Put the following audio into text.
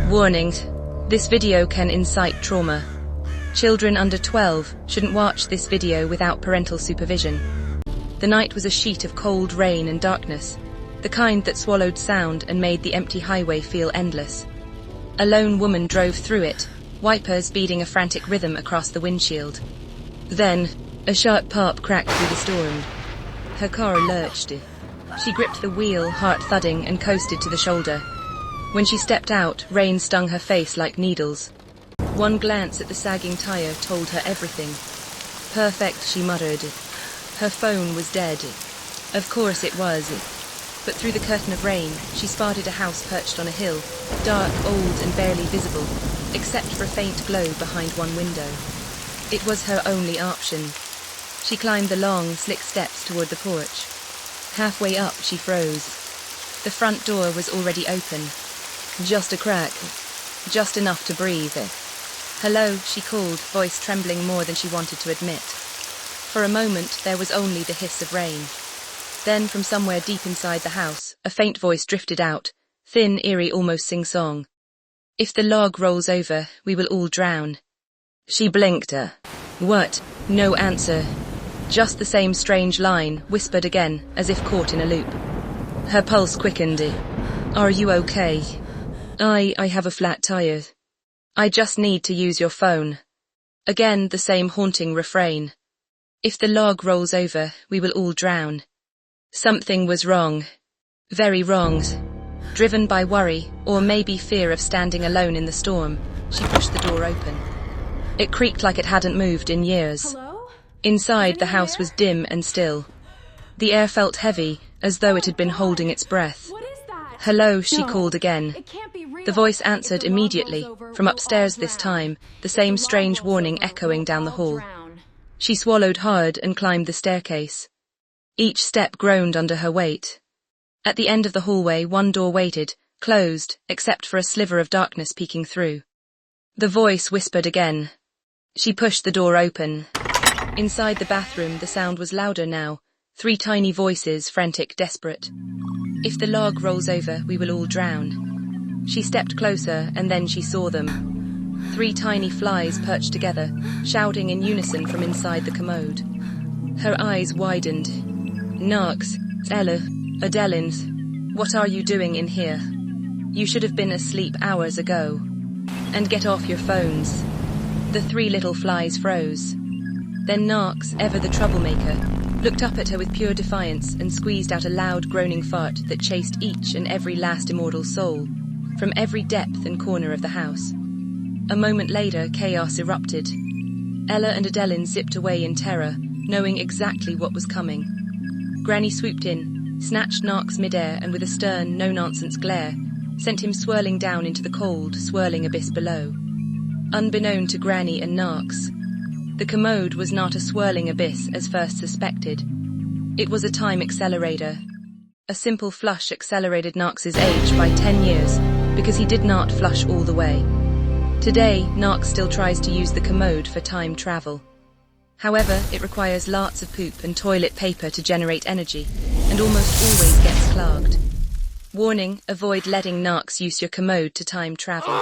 Warning, this video can incite trauma. Children under 12 shouldn't watch this video without parental supervision. The night was a sheet of cold rain and darkness, the kind that swallowed sound and made the empty highway feel endless. A lone woman drove through it, wipers beating a frantic rhythm across the windshield. Then, a sharp pop cracked through the storm. Her car lurched. She gripped the wheel, heart thudding, and coasted to the shoulder. When she stepped out, rain stung her face like needles. One glance at the sagging tire told her everything. Perfect, she muttered. Her phone was dead. Of course it was. But through the curtain of rain, she spotted a house perched on a hill, dark, old, and barely visible, except for a faint glow behind one window. It was her only option. She climbed the long, slick steps toward the porch. Halfway up, she froze. The front door was already open. Just a crack. Just enough to breathe. "Hello," she called, voice trembling more than she wanted to admit. For a moment, there was only the hiss of rain. Then, from somewhere deep inside the house, a faint voice drifted out, thin, eerie, almost sing-song. "If the log rolls over, we will all drown." She blinked. What? No answer. Just the same strange line, whispered again, as if caught in a loop. Her pulse quickened. "Are you okay?" I have a flat tire. I just need to use your phone." Again, the same haunting refrain. "If the log rolls over, we will all drown." Something was wrong. Very wrong. Driven by worry, or maybe fear of standing alone in the storm, she pushed the door open. It creaked like it hadn't moved in years. Hello? Inside, the house was dim and still. The air felt heavy, as though it had been holding its breath. What is that? "Hello," she No, called again. It can't be real. The voice If answered the log immediately, rolls over, from we'll upstairs all this drown. time, the If same the log strange rolls warning over, echoing we'll down the all hall. drown. She swallowed hard and climbed the staircase. Each step groaned under her weight. At the end of the hallway, one door waited, closed, except for a sliver of darkness peeking through. The voice whispered again. She pushed the door open. Inside the bathroom, the sound was louder now, 3 tiny voices, frantic, desperate. "If the log rolls over, we will all drown." She stepped closer, and then she saw them. 3 tiny flies perched together, shouting in unison from inside the commode. Her eyes widened. "Knox, Ella, Adelins, what are you doing in here? You should have been asleep hours ago. And get off your phones." The 3 little flies froze. Then Knox, ever the troublemaker, looked up at her with pure defiance and squeezed out a loud groaning fart that chased each and every last immortal soul from every depth and corner of the house. A moment later, chaos erupted. Ella and Adeline zipped away in terror, knowing exactly what was coming. Granny swooped in, snatched Knox midair, and with a stern, no-nonsense glare, sent him swirling down into the cold, swirling abyss below. Unbeknown to Granny and Knox, the commode was not a swirling abyss as first suspected. It was a time accelerator. A simple flush accelerated Knox's age by 10 years, because he did not flush all the way. Today, Knox still tries to use the commode for time travel. However, it requires lots of poop and toilet paper to generate energy, and almost always gets clogged. Warning, avoid letting Knox use your commode to time travel.